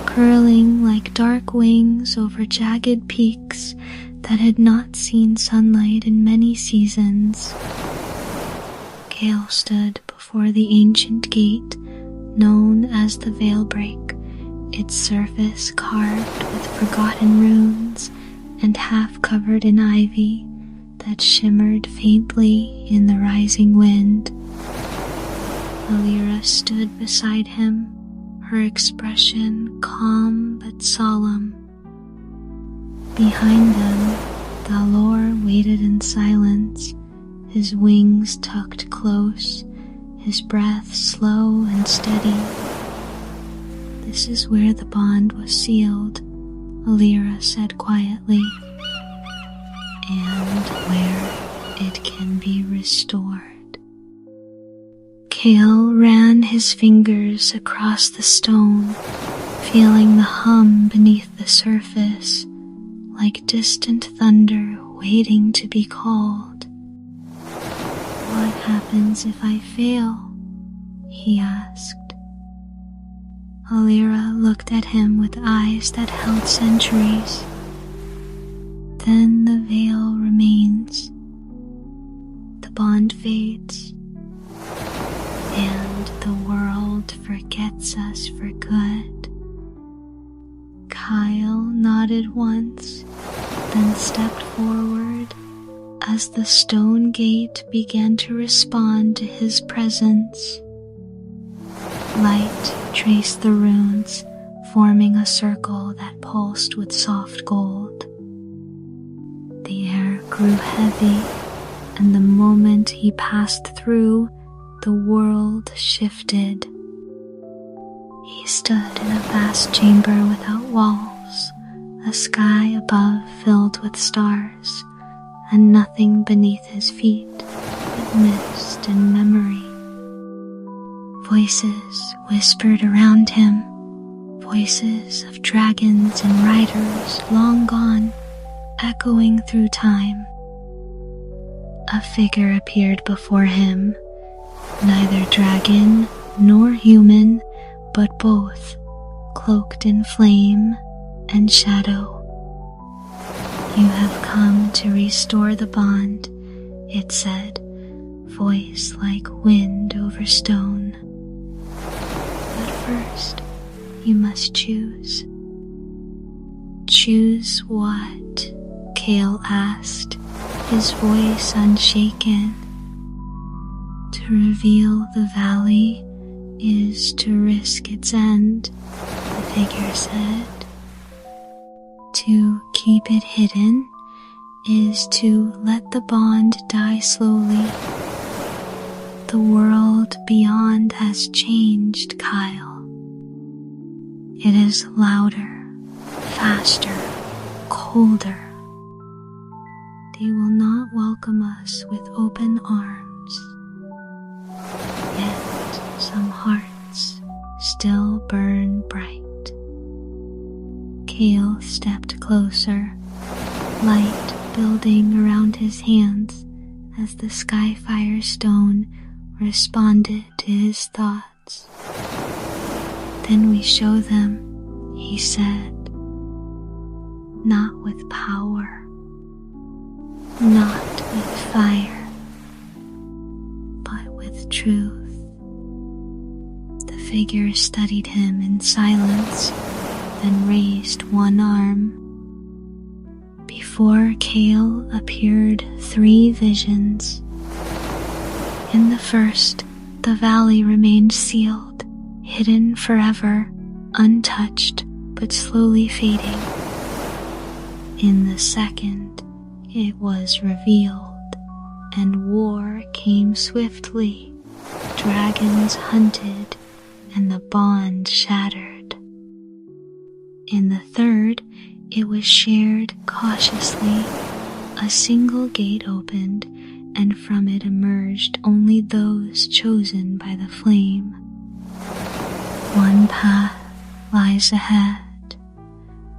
curling like dark wings over jagged peaks that had not seen sunlight in many seasons. Kale stood before the ancient gate known as the Veilbreak, its surface carved with forgotten runes and half covered in ivy that shimmered faintly in the rising wind. Alira stood beside him, her expression calm but solemn. Behind them, Drakhalor waited in silence, his wings tucked close, his breath slow and steady. "This is where the bond was sealed," Alira said quietly, "and where it can be restored." Kale ran his fingers across the stone, feeling the hum beneath the surface, like distant thunder waiting to be called. "What happens if I fail?" he asked. Alira looked at him with eyes that held centuries. "Then the veil remains. The bond fades, and the world forgets us for good." Kyle nodded once, then stepped forward as the stone gate began to respond to his presence. Light traced the runes, forming a circle that pulsed with soft gold. The air grew heavy, and the moment he passed through, the world shifted. He stood in a vast chamber without walls, a sky above filled with stars, and nothing beneath his feet but mist and memory. Voices whispered around him, voices of dragons and riders long gone, echoing through time. A figure appeared before him, neither dragon nor human, but both, cloaked in flame and shadow. "You have come to restore the bond," it said, voice like wind over stone. "But first, you must choose." "Choose what?" Kale asked, his voice unshaken. "To reveal the valley is to risk its end," the figure said. "To keep it hidden is to let the bond die slowly. The world beyond has changed, Kyle. It is louder, faster, colder. They will not welcome us with open arms. Yet some hearts still burn bright." Kale stepped closer, light building around his hands as the skyfire stone responded to his thoughts. "Then we show them," he said, "not with power, not with fire, but with truth." The figure studied him in silence, then raised one arm. Before Kale appeared 3 visions. In the first, the valley remained sealed, hidden forever, untouched, but slowly fading. In the second, it was revealed, and war came swiftly. Dragons hunted, and the bond shattered. In the third, it was shared cautiously. A single gate opened, and from it emerged only those chosen by the flame. "One path lies ahead,"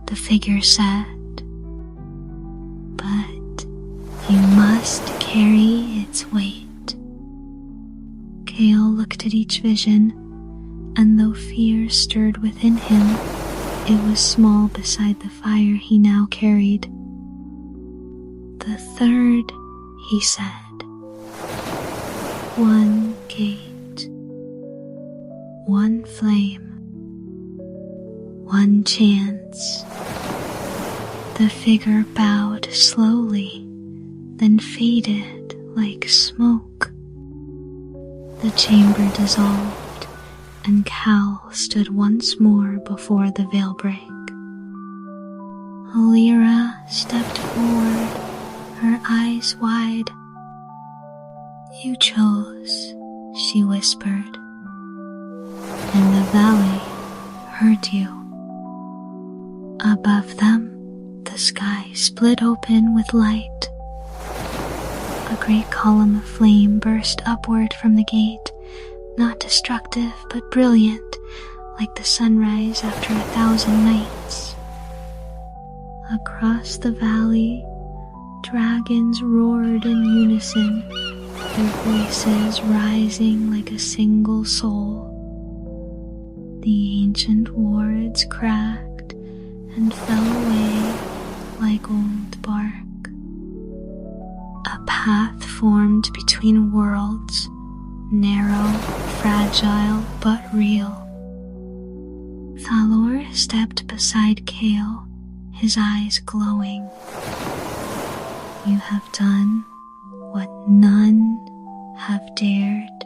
the figure said, "but you must carry its weight." Kale looked at each vision, and though fear stirred within him, it was small beside the fire he now carried. "The third," he said, "one gate, one flame, one chance." The figure bowed slowly, then faded like smoke. The chamber dissolved, and Cal stood once more before the veil break. Alira stepped forward, her eyes wide. "You chose," she whispered. In the valley, hurt you. Above them, the sky split open with light. A great column of flame burst upward from the gate, not destructive but brilliant, like the sunrise after 1,000 nights. Across the valley, dragons roared in unison, their voices rising like a single soul. The ancient wards cracked and fell away like old bark. A path formed between worlds, narrow, fragile, but real. Drakhalor stepped beside Kale, his eyes glowing. You have done what none have dared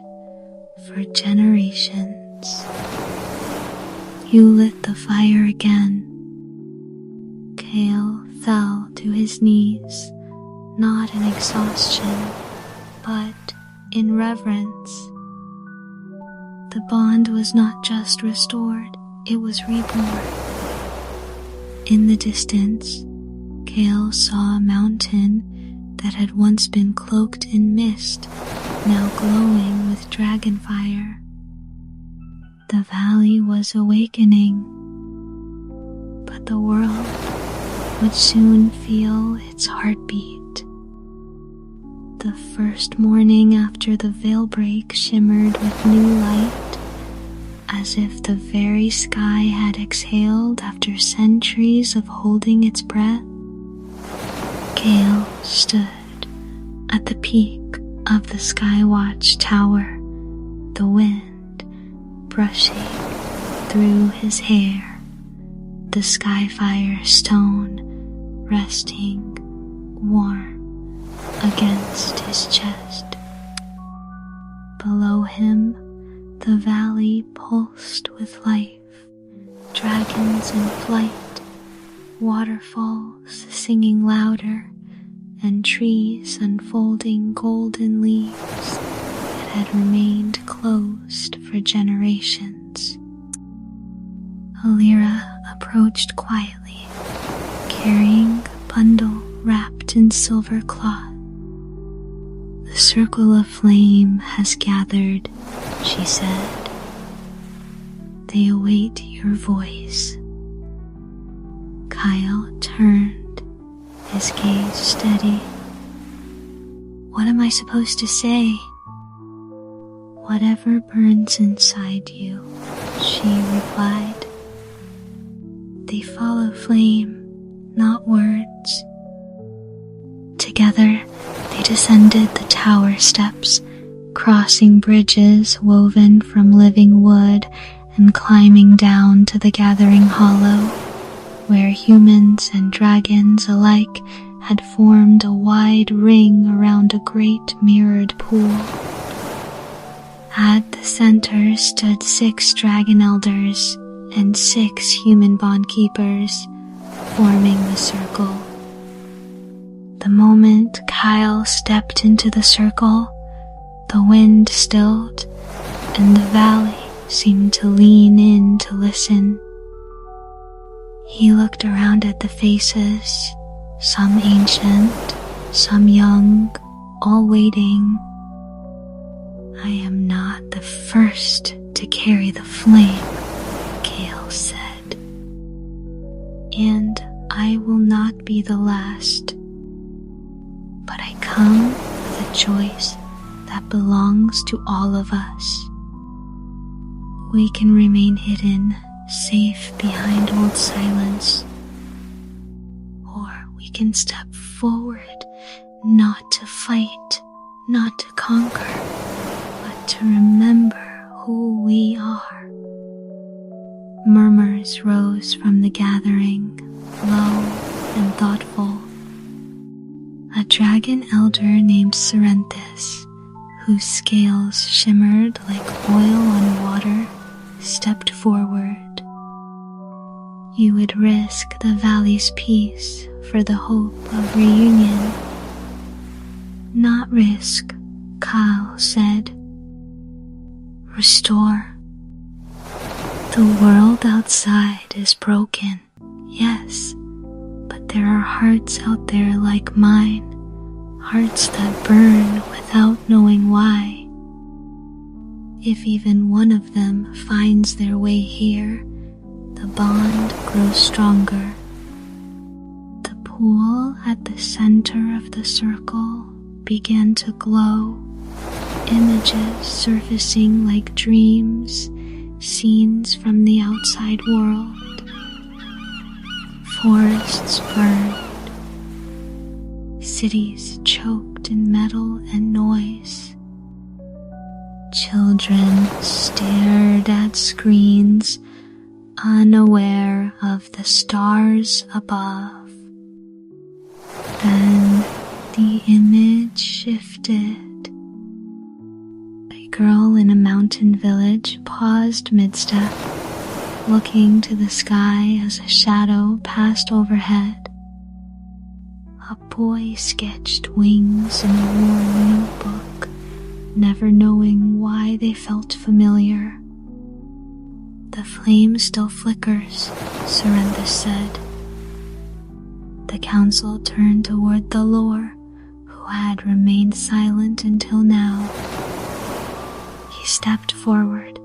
for generations. You lit the fire again. Kale fell to his knees, not in exhaustion, but in reverence. The bond was not just restored, it was reborn. In the distance, Kale saw a mountain that had once been cloaked in mist, now glowing with dragon fire. The valley was awakening, but the world would soon feel its heartbeat. The first morning after the veil break shimmered with new light, as if the very sky had exhaled after centuries of holding its breath. Kale stood at the peak of the Skywatch Tower, the wind brushing through his hair, the Skyfire stone resting warm against his chest. Below him, the valley pulsed with life, dragons in flight, waterfalls singing louder, and trees unfolding golden leaves that had remained closed for generations. Alira approached quietly, carrying a bundle wrapped in silver cloth. The circle of flame has gathered, she said. They await your voice. Kyle turned, his gaze steady. What am I supposed to say? Whatever burns inside you, she replied. They follow flame, not words. Together, they descended the tower steps, crossing bridges woven from living wood and climbing down to the gathering hollow, where humans and dragons alike had formed a wide ring around a great mirrored pool. At the center stood 6 dragon elders and 6 human bond keepers, forming the circle. The moment Kyle stepped into the circle, the wind stilled, and the valley seemed to lean in to listen. He looked around at the faces, some ancient, some young, all waiting. I am not the first to carry the flame, Kale said, and I will not be the last. But I come with a choice that belongs to all of us. We can remain hidden, safe behind old silence, or we can step forward, not to fight, not to conquer, but to remember who we are. Murmurs rose from the gathering, low and thoughtful. A dragon elder named Sorceress, whose scales shimmered like oil on water, stepped forward. You would risk the valley's peace for the hope of reunion. Not risk, Kyle said. Restore. The world outside is broken, yes, but there are hearts out there like mine, hearts that burn without knowing why. If even one of them finds their way here, the bond grows stronger. The pool at the center of the circle began to glow, images surfacing like dreams, scenes from the outside world. Forests burned, cities choked in metal and noise. Children stared at screens, unaware of the stars above. Then the image shifted. A girl in a mountain village paused mid-step, looking to the sky as a shadow passed overhead. A boy sketched wings in a worn notebook, never knowing why they felt familiar. The flame still flickers, Sorceress said. The council turned toward Drakhalor, who had remained silent until now. He stepped forward,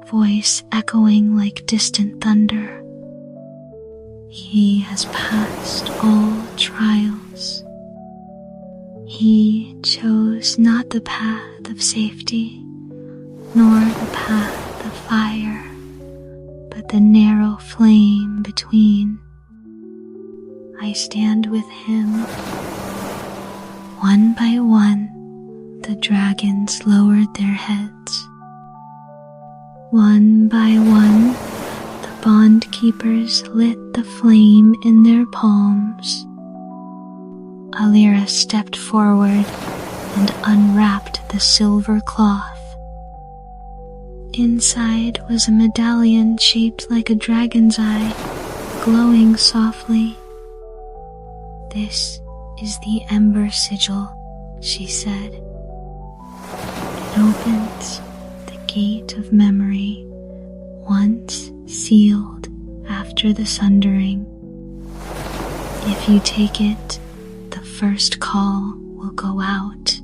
voice echoing like distant thunder. He has passed all trials. He chose not the path of safety, nor the path of fire, but the narrow flame between. I stand with him. One by one, the dragons lowered their heads. One by one, the bond keepers lit the flame in their palms. Alira stepped forward and unwrapped the silver cloth. Inside was a medallion shaped like a dragon's eye, glowing softly. "This is the Ember Sigil," she said. "It opens the gate of memory, once sealed after the sundering. If you take it, the first call will go out.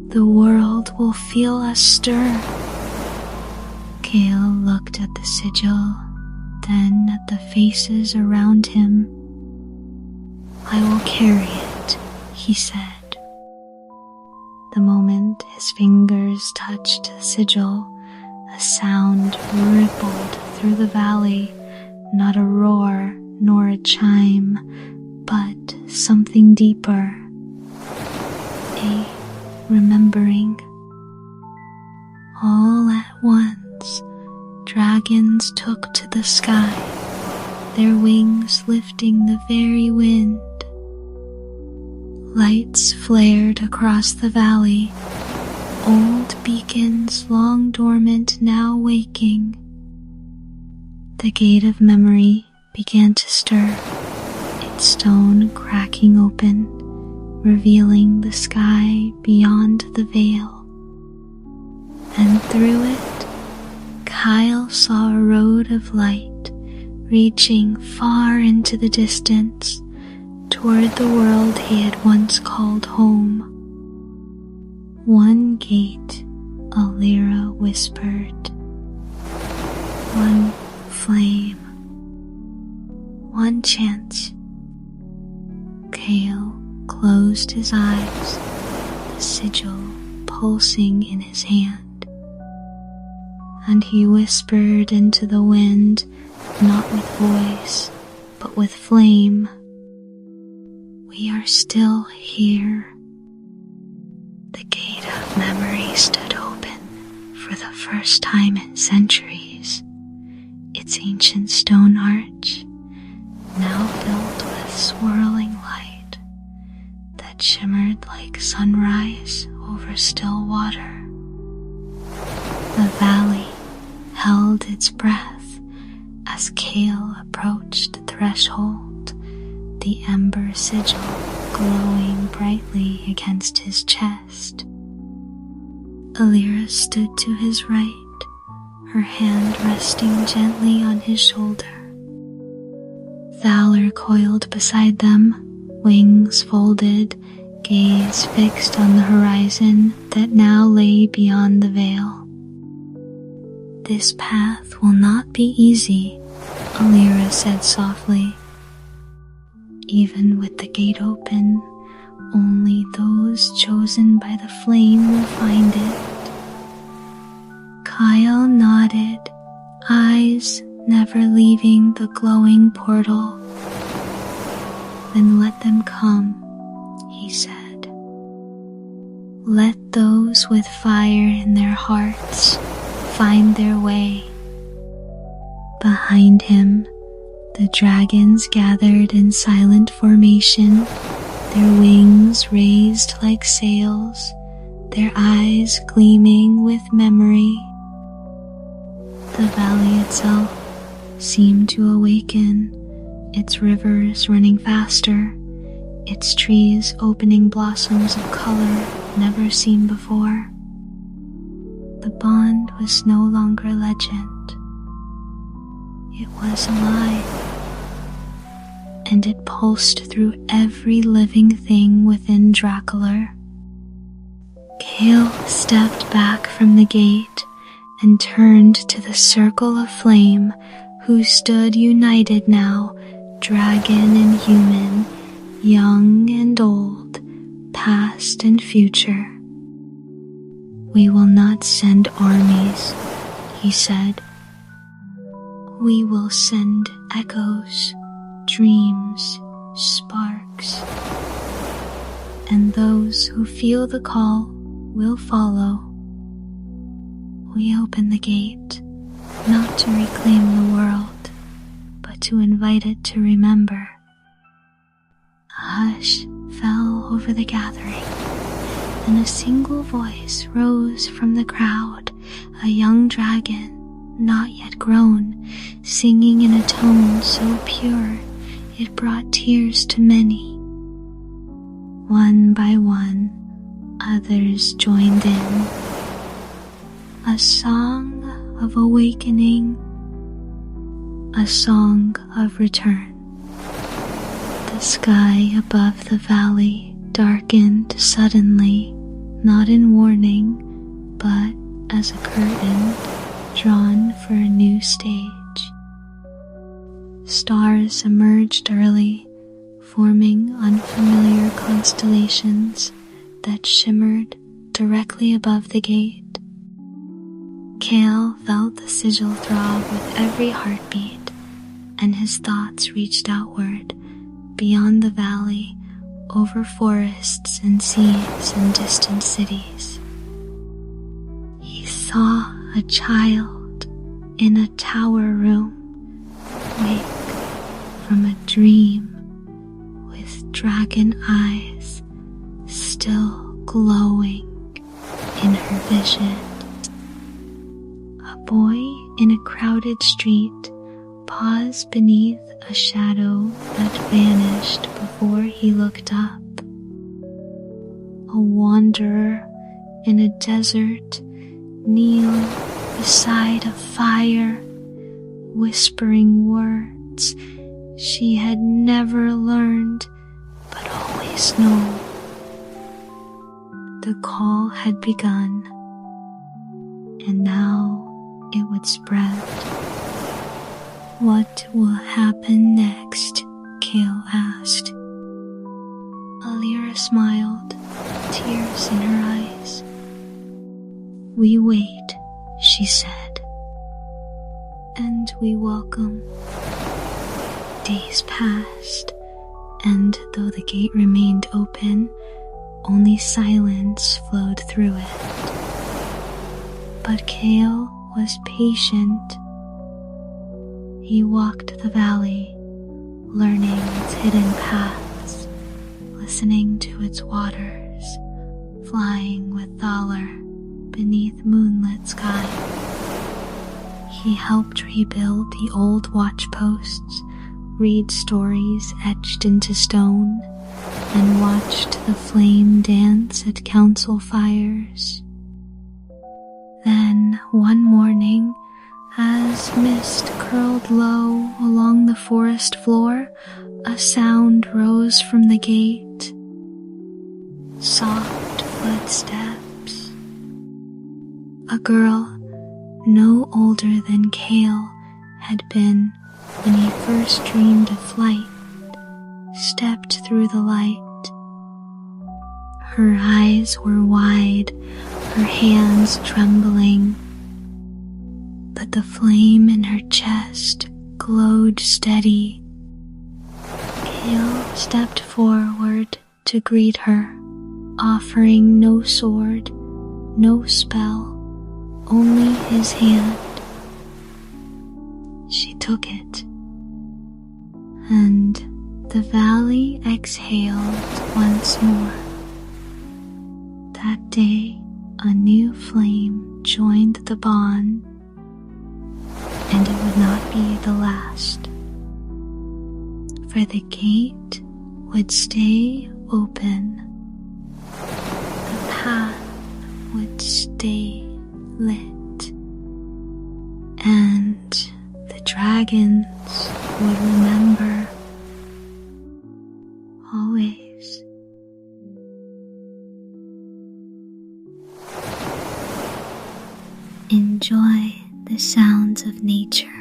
The world will feel us stir." Kale looked at the sigil, then at the faces around him. "I will carry it," he said. The moment his fingers touched the sigil, a sound rippled through the valley, not a roar nor a chime, but something deeper, a remembering. All at once, dragons took to the sky, their wings lifting the very wind. Lights flared across the valley, old beacons long dormant now waking. The gate of memory began to stir, its stone cracking open, revealing the sky beyond the veil. And through it, Kyle saw a road of light reaching far into the distance, toward the world he had once called home. "One gate," Alira whispered. "One flame. One chance." Kale closed his eyes, the sigil pulsing in his hand. And he whispered into the wind, not with voice, but with flame. "We are still here." The gate of memory stood open for the first time in centuries, its ancient stone arch now filled with swirling light that shimmered like sunrise over still water. The valley held its breath as Kale approached the threshold, the ember sigil glowing brightly against his chest. Alira stood to his right, her hand resting gently on his shoulder. Valor coiled beside them, wings folded, gaze fixed on the horizon that now lay beyond the veil. "This path will not be easy," Alira said softly. "Even with the gate open, only those chosen by the flame will find it." Kyle nodded, eyes never leaving the glowing portal. "Then let them come," he said. "Let those with fire in their hearts find their way." Behind him, the dragons gathered in silent formation, their wings raised like sails, their eyes gleaming with memory. The valley itself seemed to awaken, its rivers running faster, its trees opening blossoms of color never seen before. The bond was no longer legend. It was alive, and it pulsed through every living thing within Drakhalor. Kale stepped back from the gate and turned to the circle of flame who stood united now, dragon and human, young and old, past and future. "We will not send armies," he said. "We will send echoes, dreams, sparks. And those who feel the call will follow." We open the gate, not to reclaim the world, but to invite it to remember. A hush fell over the gathering, and a single voice rose from the crowd, a young dragon, not yet grown, singing in a tone so pure it brought tears to many. One by one, others joined in. A song of awakening, a song of return. The sky above the valley darkened suddenly, not in warning, but as a curtain drawn for a new stage. Stars emerged early, forming unfamiliar constellations that shimmered directly above the gate. Kale felt the sigil throb with every heartbeat, and his thoughts reached outward, beyond the valley, over forests and seas and distant cities. He saw a child in a tower room wake from a dream with dragon eyes still glowing in her vision. A boy in a crowded street paused beneath a shadow that vanished before he looked up. A wanderer in a desert kneeled beside a fire, whispering words she had never learned but always known. The call had begun, and now it would spread. "What will happen next?" Kale asked. Alira smiled, tears in her eyes. "We wait," she said, "and we welcome." Days passed, and though the gate remained open, only silence flowed through it. But Kale was patient. He walked the valley, learning its hidden paths, listening to its waters, flying with Thaler beneath moonlit sky. He helped rebuild the old watchposts, read stories etched into stone, and watched the flame dance at council fires. Then, one morning, As mist curled low along the forest floor, a sound rose from the gate. Soft footsteps. A girl no older than Kale had been when he first dreamed of flight stepped through the light. Her eyes were wide, her hands trembling, but the flame in her chest glowed steady. Kale stepped forward to greet her, offering no sword, no spell, only his hand. She took it, and the valley exhaled once more. That day, a new flame joined the bond, and it would not be the last, for the gate would stay open, the path would stay lit, and the dragons would remember always. Enjoy the sounds of nature.